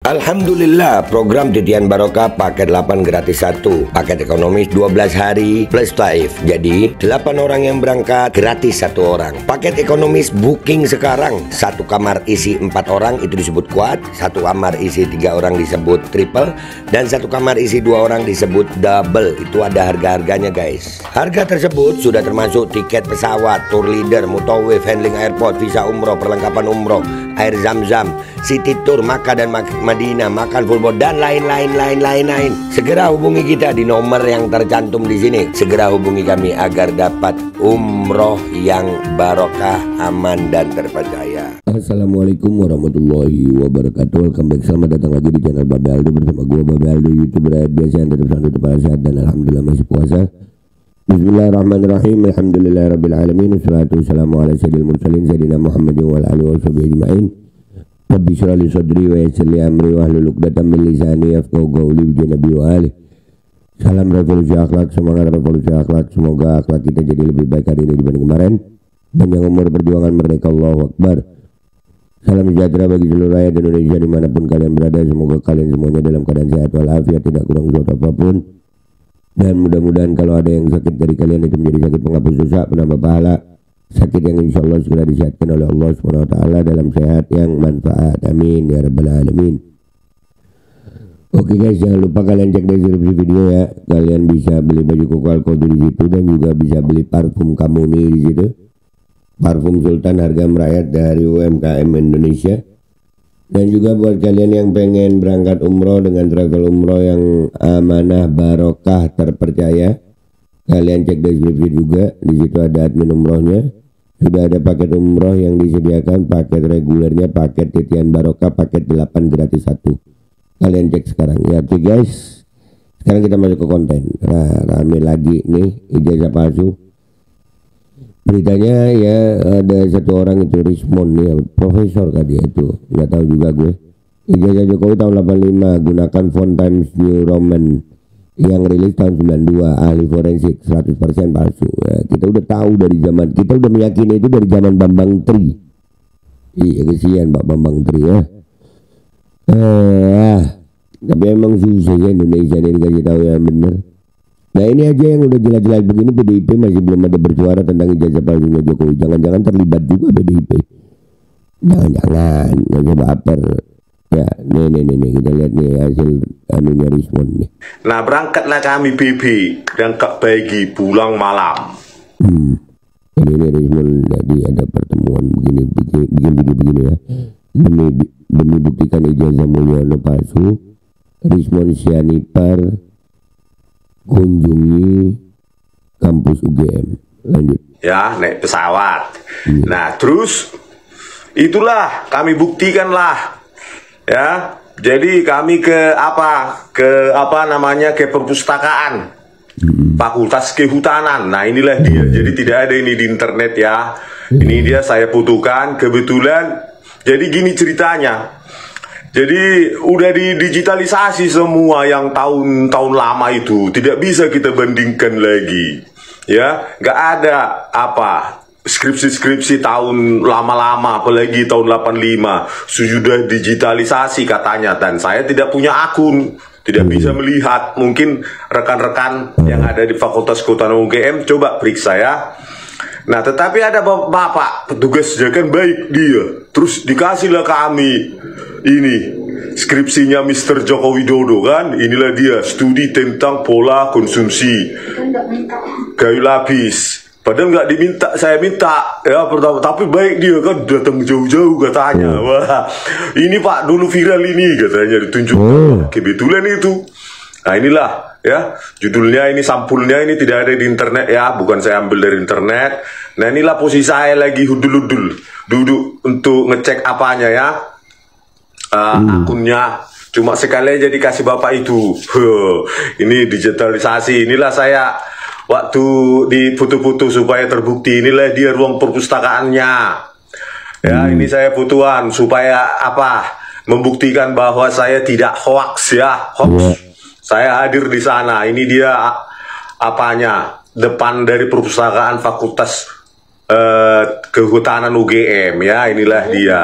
Alhamdulillah, program Titian Barokah paket 8 gratis 1, paket ekonomis 12 hari plus taif. Jadi 8 orang yang berangkat gratis 1 orang. Paket ekonomis booking sekarang, 1 kamar isi 4 orang itu disebut quad, 1 kamar isi 3 orang disebut triple, dan 1 kamar isi 2 orang disebut double. Itu ada harga-harganya guys. Harga tersebut sudah termasuk tiket pesawat, tour leader, mutawif, handling airport, visa umroh, perlengkapan umroh, air zam-zam, city tour, Makkah dan Madinah, makan full board, dan lain-lain. Segera hubungi kita di nomor yang tercantum di sini. Segera hubungi kami agar dapat umroh yang barokah, aman dan terpercaya. Assalamualaikum warahmatullahi wabarakatuh. Welcome back, selamat datang lagi di channel Babe Aldo bersama gue Babe Aldo, YouTuber biasa yang tetap selalu kepala sehat dan alhamdulillah masih puasa. Bismillahirrahmanirrahim. Alhamdulillahirrabbilalamin. Wassalatu wassalamu ala sayyidil mursalin sayyidina Muhammadin wa ala alihi wa sahbihi ajma'in. Rabbi shrah li sadri wa yassir li amri wahlul 'uqdatam min lisani yafqahu qawli bi nabi wa ali. Salam revolusi akhlak, semangat revolusi akhlak. Semoga akhlak kita jadi lebih baik hari ini dibanding kemarin. Panjang umur perjuangan merdeka, Allahu Akbar. Salam sejahtera bagi seluruh rakyat Indonesia dimanapun kalian berada. Semoga kalian semuanya dalam keadaan sehat walafiat, tidak kurang suatu apapun. Dan mudah-mudahan kalau ada yang sakit dari kalian itu menjadi sakit penghapus dosa, penambah pahala, sakit yang insya Allah segera disehatkan oleh Allah SWT dalam sehat yang manfaat. Amin ya rabbal alamin. Oke guys, jangan lupa kalian cek deskripsi video ya. Kalian bisa beli baju koko alkohol di situ dan juga bisa beli parfum Kamuni di situ. Parfum Sultan harga merayat dari UMKM Indonesia. Dan juga buat kalian yang pengen berangkat umroh dengan travel umroh yang amanah, barokah, terpercaya, kalian cek deskripsi juga. Di situ ada admin umrohnya. Sudah ada paket umroh yang disediakan, paket regulernya, paket titian barokah, paket 8 gratis 1. Kalian cek sekarang ya. Oke guys, sekarang kita masuk ke konten. Nah, rame lagi nih ijazah palsu. Beritanya ya, ada satu orang itu Rismond nih, profesor kan dia itu, nggak tahu juga gue. Ijazah Jokowi tahun 85 gunakan font Times New Roman yang rilis tahun 92, ahli forensik 100% palsu. Ya, kita udah tahu dari zaman, kita udah meyakini itu dari zaman Bambang Tri. Iya kesian Pak Bambang Tri ya. Tapi emang susah ya Indonesia ini dikasih tahu yang bener. Nah ini aja yang udah jelas-jelas begini, PDIP masih belum ada bersuara tentang ijazah palsunya Jokowi. Jangan-jangan terlibat juga PDIP. Jangan-jangan, nggak usah baper. Ya, nih kita lihat nih hasil anunya Rismond nih. Nah berangkatlah kami BB berangkat pagi pulang malam. Jadi ini Rismond tadi ada pertemuan begini, bikin video begini ya. Demi buktikan ijazah Mulyono palsu, Rismond Sianipar kunjungi kampus UGM. Lanjut ya, naik pesawat. Nah terus itulah kami buktikan lah ya. Jadi kami ke perpustakaan Fakultas Kehutanan. Nah inilah dia. Jadi tidak ada ini di internet ya. Ini dia saya butuhkan kebetulan. Jadi gini ceritanya. Jadi udah didigitalisasi semua yang tahun-tahun lama itu, tidak bisa kita bandingkan lagi, ya, nggak ada skripsi-skripsi tahun lama-lama, apalagi tahun 85 sudah digitalisasi katanya, dan saya tidak punya akun, tidak bisa melihat. Mungkin rekan-rekan yang ada di Fakultas Kehutanan UGM coba periksa ya. Nah tetapi ada bapak petugas jaga baik dia, terus dikasihlah kami ini skripsinya Mr. Joko Widodo kan. Inilah dia, studi tentang pola konsumsi kayu lapis. Padahal nggak diminta, saya minta ya pertama, tapi baik dia kan datang jauh-jauh katanya. Wah ini Pak dulu viral ini katanya, ditunjukkan kebetulan itu. Nah inilah ya judulnya, ini sampulnya, ini tidak ada di internet ya, bukan saya ambil dari internet. Nah inilah posisi saya lagi hudul-hudul duduk untuk ngecek apanya ya, akunnya. Cuma sekali aja dikasih bapak itu. Ini digitalisasi. Inilah saya waktu di foto-foto supaya terbukti. Inilah dia ruang perpustakaannya ya. Ini saya fotoan supaya membuktikan bahwa saya tidak hoax ya, Saya hadir di sana. Ini dia depan dari perpustakaan Fakultas Kehutanan UGM ya. Inilah dia.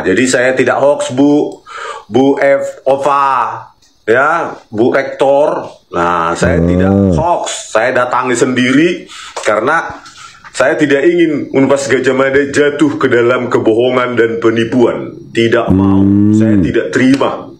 Jadi saya tidak hoax Bu. Bu Ova, ya, Bu Rektor. Nah, saya tidak hoax, saya datangi sendiri karena saya tidak ingin Universitas Gadjah Mada jatuh ke dalam kebohongan dan penipuan. Tidak mau, saya tidak terima.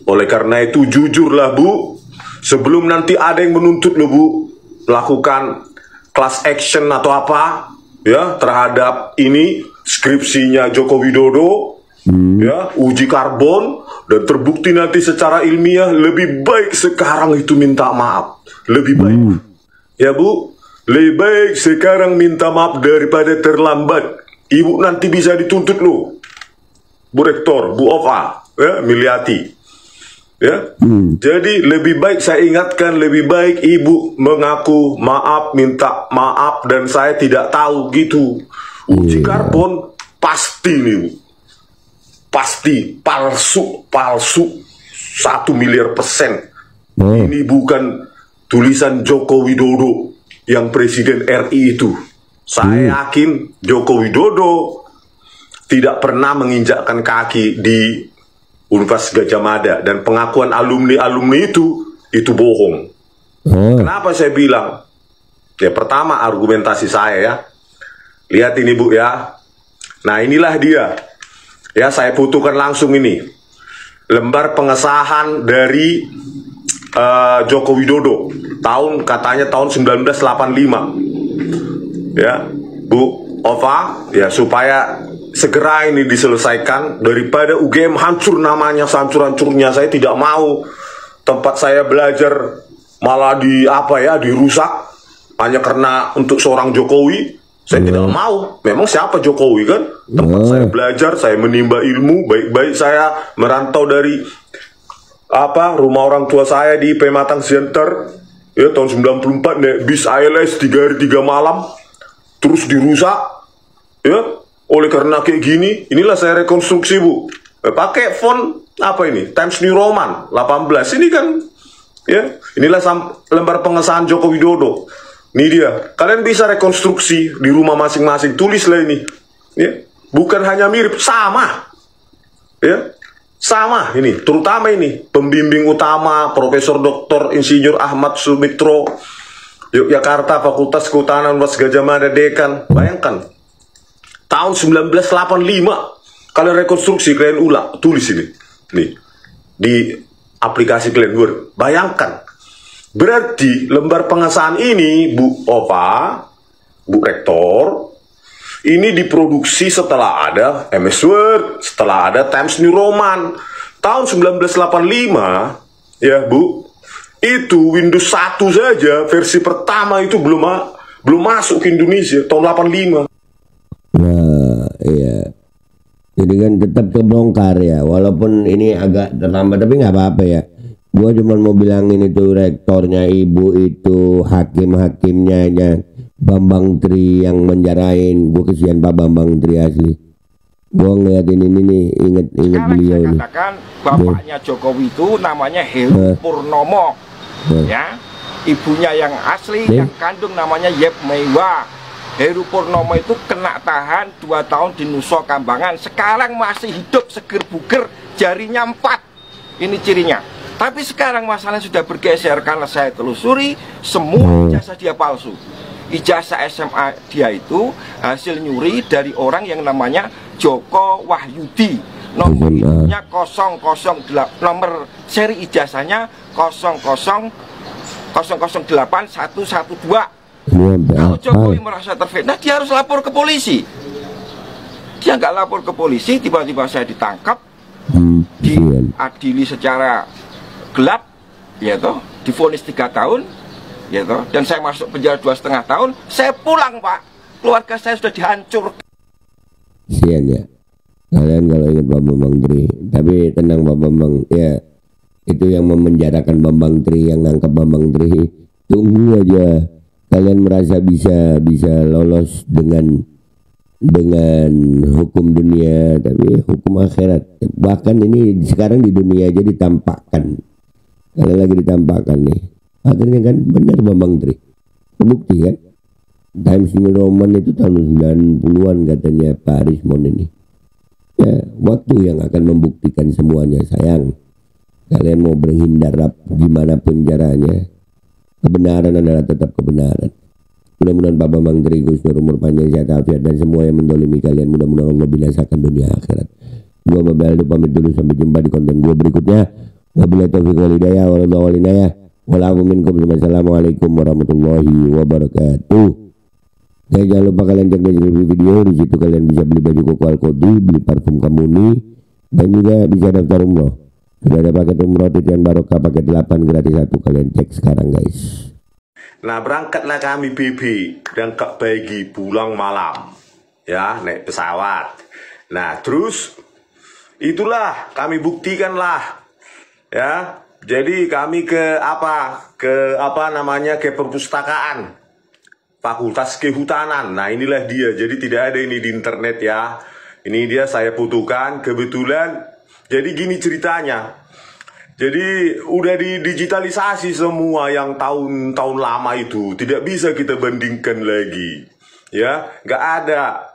Oleh karena itu jujurlah Bu, sebelum nanti ada yang menuntut lo Bu, lakukan class action atau apa ya terhadap ini skripsinya Joko Widodo, ya, uji karbon, dan terbukti nanti secara ilmiah, lebih baik sekarang itu minta maaf. Lebih baik. Ya Bu, lebih baik sekarang minta maaf daripada terlambat. Ibu nanti bisa dituntut lo, Bu Rektor, Bu Ova, ya, Miliati. Ya, jadi lebih baik saya ingatkan, lebih baik ibu mengaku maaf, minta maaf, dan saya tidak tahu gitu. Uji karbon pasti nih Bu, pasti palsu 1 miliar %. Ini bukan tulisan Joko Widodo yang Presiden RI itu. Saya yakin Joko Widodo tidak pernah menginjakkan kaki di Universitas Gadjah Mada, dan pengakuan alumni itu bohong. Kenapa saya bilang? Ya, pertama argumentasi saya ya. Lihat ini Bu ya. Nah, inilah dia. Ya, saya butuhkan langsung ini. Lembar pengesahan dari Joko Widodo. Katanya tahun 1985. Ya, Bu Ova, ya, supaya segera ini diselesaikan daripada UGM hancur namanya, hancur-hancurnya. Saya tidak mau tempat saya belajar malah dirusak hanya karena untuk seorang Jokowi. Saya tidak mau. Memang siapa Jokowi kan? Tempat saya belajar, saya menimba ilmu, baik-baik saya merantau dari rumah orang tua saya di Pematang Center ya tahun 94, naik bis ALS 3 hari 3 malam terus dirusak ya. Oleh karena kayak gini, inilah saya rekonstruksi Bu. Pakai font ini? Times New Roman 18. Ini kan, ya, inilah lembar pengesahan Joko Widodo. Ini dia. Kalian bisa rekonstruksi di rumah masing-masing. Tulislah ini. Ya, bukan hanya mirip, sama. Ya, sama ini. Terutama ini pembimbing utama Profesor Dr. Insinyur Ahmad Sumitro, Yogyakarta, Fakultas Kehutanan Universitas Gadjah Mada, Dekan. Bayangkan. Tahun 1985 kalian rekonstruksi, kalian tulis ini nih di aplikasi kalian Word. Bayangkan, berarti lembar pengesahan ini Bu Ova, Bu Rektor, ini diproduksi setelah ada MS Word, setelah ada Times New Roman. Tahun 1985 ya Bu, itu Windows 1 saja versi pertama itu belum masuk ke Indonesia tahun 85. Nah, iya. Jadi kan tetap kebongkar ya, walaupun ini agak terlambat, tapi nggak apa-apa ya. Gua cuma mau bilangin itu rektornya, ibu itu, hakim-hakimnya aja, Bambang Tri yang menjarain. Gue kesian Pak Bambang Tri asli. Gua ngeliatin ini nih, inget beliau nih. Katakan bapaknya Jokowi itu namanya Heru Purnomo, ya. Ibunya yang asli, yang kandung namanya Yep Meiwa. Heru Purnomo itu kena tahan 2 tahun di Nusa Kambangan. Sekarang masih hidup, seger buger, jarinya 4. Ini cirinya. Tapi sekarang masalahnya sudah bergeser karena saya telusuri semua ijazah dia palsu. Ijazah SMA dia itu hasil nyuri dari orang yang namanya Joko Wahyudi. Nomornya 008, nomor seri ijazahnya 0081112. Kalau Jokowi merasa terfitnah, dia harus lapor ke polisi. Dia nggak lapor ke polisi, tiba-tiba saya ditangkap, diadili secara gelap, ya toh, divonis 3 tahun, ya toh, dan saya masuk penjara 2,5 tahun. Saya pulang Pak, keluarga saya sudah dihancurkan. Kasian ya kalian kalau ingat Pak Bambang Tri. Tapi tenang Pak Bambang, ya itu yang memenjarakan Bambang Tri, yang nangkep Bambang Tri. Tunggu aja kalian merasa bisa lolos dengan hukum dunia, tapi hukum akhirat. Bahkan ini sekarang di dunia aja ditampakkan. Kalian lagi ditampakkan nih. Akhirnya kan benar Bambang Tri. Terbukti kan. Times New Roman itu tahun 90-an katanya Pak Rismon ini. Ya, waktu yang akan membuktikan semuanya sayang. Kalian mau berhindar gimana pun caranya, kebenaran adalah tetap kebenaran. Mudah-mudahan Pak Bambang Trigus umur panjang, sehat afiat, dan semua yang mendolimi kalian mudah-mudahan Allah binasakan dunia akhirat. Gua Babel pamit dulu, sampai jumpa di konten gua berikutnya. Wabillahi taufiq wal hidayah, wallahu walinayah. Wassalamualaikum warahmatullahi wabarakatuh. Guys, jangan lupa kalian cek deskripsi video, di situ kalian bisa beli baju koko Al-Qodi, beli parfum Kamuni, dan juga bisa daftar umroh. Sudah ada paket umroh Titian Barokah paket 8 gratis 1, kalian cek sekarang guys. Nah, berangkatlah kami BB dan Kak Bagi pulang malam, ya, naik pesawat. Nah, terus itulah kami buktikanlah, ya. Jadi kami ke perpustakaan Fakultas Kehutanan. Nah, inilah dia. Jadi tidak ada ini di internet ya. Ini dia saya butuhkan kebetulan. Jadi gini ceritanya. Jadi udah didigitalisasi semua yang tahun-tahun lama itu. Tidak bisa kita bandingkan lagi. Ya, nggak ada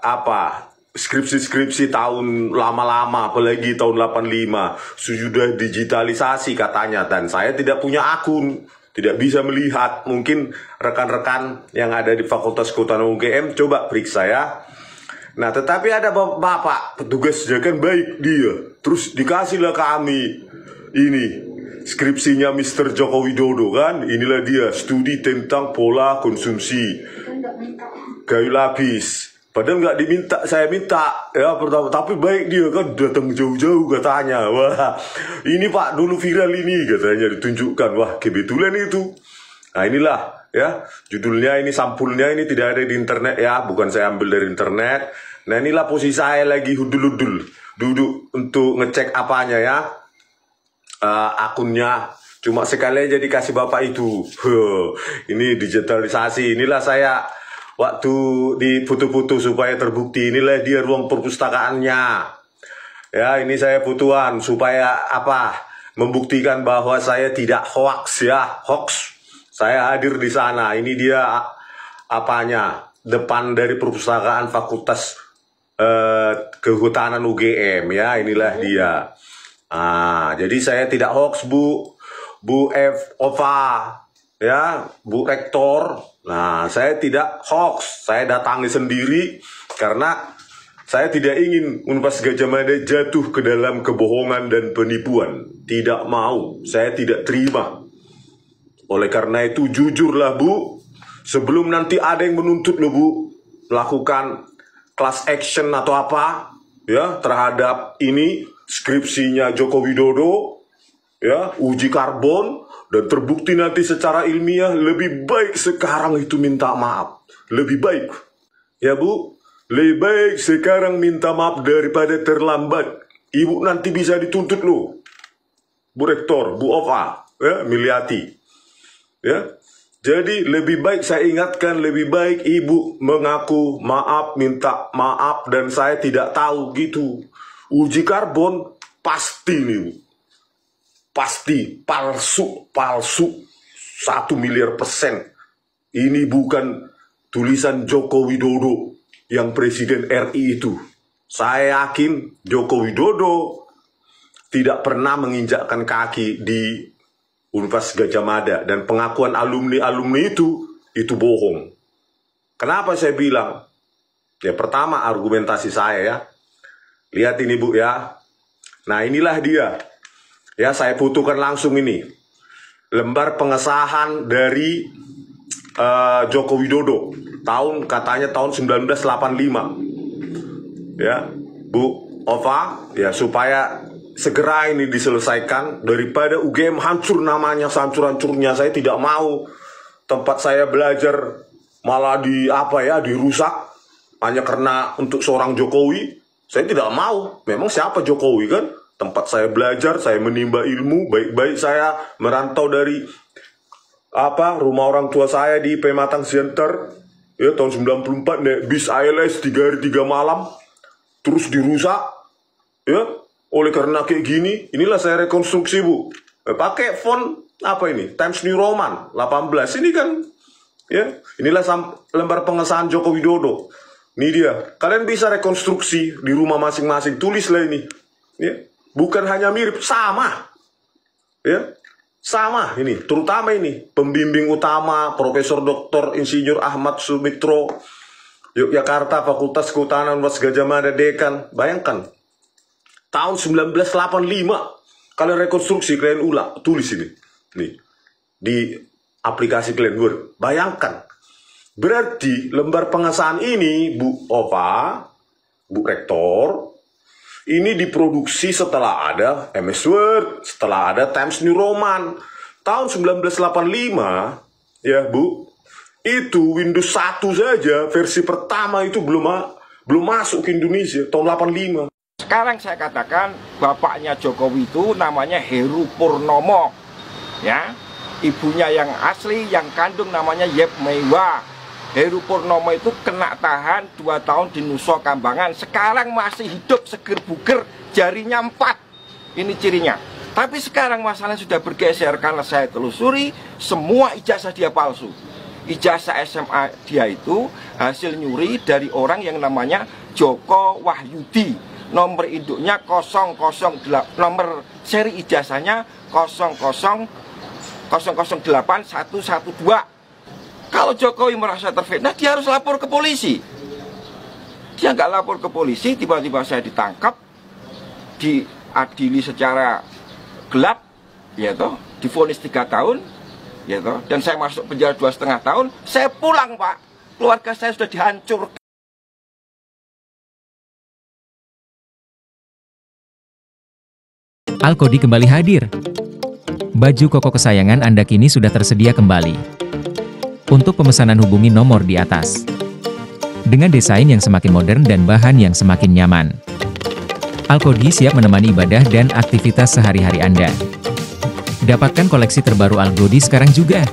skripsi-skripsi tahun lama-lama, apalagi tahun 85 sudah digitalisasi katanya, dan saya tidak punya akun, tidak bisa melihat. Mungkin rekan-rekan yang ada di Fakultas Kehutanan UGM coba periksa ya. Nah, tetapi ada bapak petugas jaga baik dia, terus dikasihlah kami ini skripsinya Mr. Joko Widodo kan. Inilah dia, studi tentang pola konsumsi kayu lapis. Padahal nggak diminta, saya minta ya pertama, tapi baik dia kan datang jauh-jauh katanya. Wah, ini Pak dulu viral ini katanya, ditunjukkan. Wah, kebetulan itu. Nah, inilah ya judulnya, ini sampulnya, ini tidak ada di internet ya, bukan saya ambil dari internet. Nah, inilah posisi saya lagi hudul-hudul duduk untuk ngecek apanya ya, akunnya. Cuma sekali aja dikasih bapak itu. Ini digitalisasi. Inilah saya waktu di foto-foto supaya terbukti. Inilah dia ruang perpustakaannya. Ya, ini saya fotoan supaya membuktikan bahwa saya tidak hoax ya, hoax. Saya hadir di sana. Ini dia depan dari perpustakaan Fakultas Kehutanan UGM ya. Inilah dia. Jadi saya tidak hoax, Bu Ova ya, Bu Rektor. Nah, saya tidak hoax, saya datangi sendiri karena saya tidak ingin Universitas Gadjah Mada jatuh ke dalam kebohongan dan penipuan. Tidak mau, saya tidak terima. Oleh karena itu jujurlah Bu, sebelum nanti ada yang menuntut lo Bu, lakukan class action atau apa ya terhadap ini skripsinya Joko Widodo ya, uji karbon, dan terbukti nanti secara ilmiah, lebih baik sekarang itu minta maaf. Lebih baik. Ya Bu, lebih baik sekarang minta maaf daripada terlambat. Ibu nanti bisa dituntut loh. Bu Rektor, Bu Ova, ya, Miliati. Ya. Jadi lebih baik saya ingatkan, lebih baik Ibu mengaku maaf, minta maaf, dan saya tidak tahu gitu. Uji karbon pasti nih Bu. Pasti palsu 1 miliar %. Ini bukan tulisan Joko Widodo yang Presiden RI itu. Saya yakin Joko Widodo tidak pernah menginjakkan kaki di Universitas Gadjah Mada, dan pengakuan alumni itu bohong. Kenapa saya bilang? Ya, pertama argumentasi saya ya. Lihat ini Bu ya. Nah, inilah dia. Ya, saya butuhkan langsung ini lembar pengesahan dari Joko Widodo katanya tahun 1985 ya Bu Ova ya, supaya segera ini diselesaikan daripada UGM hancur namanya, hancur-hancurnya. Saya tidak mau tempat saya belajar malah dirusak hanya karena untuk seorang Jokowi. Saya tidak mau. Memang siapa Jokowi kan? Tempat saya belajar, saya menimba ilmu, baik-baik saya merantau dari rumah orang tua saya di Pematang Center ya, tahun 94 naik bis ALS 3 hari 3 malam, terus dirusak ya. Oleh karena kayak gini, inilah saya rekonstruksi Bu. Pakai font Times New Roman 18 ini kan ya. Inilah lembar pengesahan Joko Widodo. Ini dia. Kalian bisa rekonstruksi di rumah masing-masing. Tulislah ini. Ya. Bukan hanya mirip, sama. Ya. Sama ini. Terutama ini. Pembimbing utama Profesor Dr. Insinyur Ahmad Sumitro, Yogyakarta, Fakultas Kehutanan Universitas Gadjah Mada, Dekan. Bayangkan. Tahun 1985. Kalian rekonstruksi, kalian ulang. Tulis ini. Nih. Di aplikasi kalian Word. Bayangkan. Berarti lembar pengesahan ini, Bu Ova, Bu Rektor, ini diproduksi setelah ada MS Word, setelah ada Times New Roman. Tahun 1985, ya Bu, itu Windows 1 saja, versi pertama itu belum masuk ke Indonesia, tahun 85. Sekarang saya katakan, bapaknya Jokowi itu namanya Heru Purnomo. Ya, ibunya yang asli, yang kandung namanya Yep Meiwa. Heru Purnomo itu kena tahan 2 tahun di Nusa Kambangan. Sekarang masih hidup seger buger, jarinya 4. Ini cirinya. Tapi sekarang masalahnya sudah bergeser karena saya telusuri, semua ijazah dia palsu. Ijazah SMA dia itu hasil nyuri dari orang yang namanya Joko Wahyudi. Nomor induknya 008, nomor seri ijazahnya 0081112. Kalau Jokowi merasa terfitnah, dia harus lapor ke polisi. Dia nggak lapor ke polisi, tiba-tiba saya ditangkap, diadili secara gelap, ya toh, divonis 3 tahun, ya toh, dan saya masuk penjara 2,5 tahun. Saya pulang, Pak. Keluarga saya sudah dihancurkan. Alkodi kembali hadir. Baju koko kesayangan Anda kini sudah tersedia kembali. Untuk pemesanan hubungi nomor di atas. Dengan desain yang semakin modern dan bahan yang semakin nyaman. Alkodi siap menemani ibadah dan aktivitas sehari-hari Anda. Dapatkan koleksi terbaru Alkodi sekarang juga.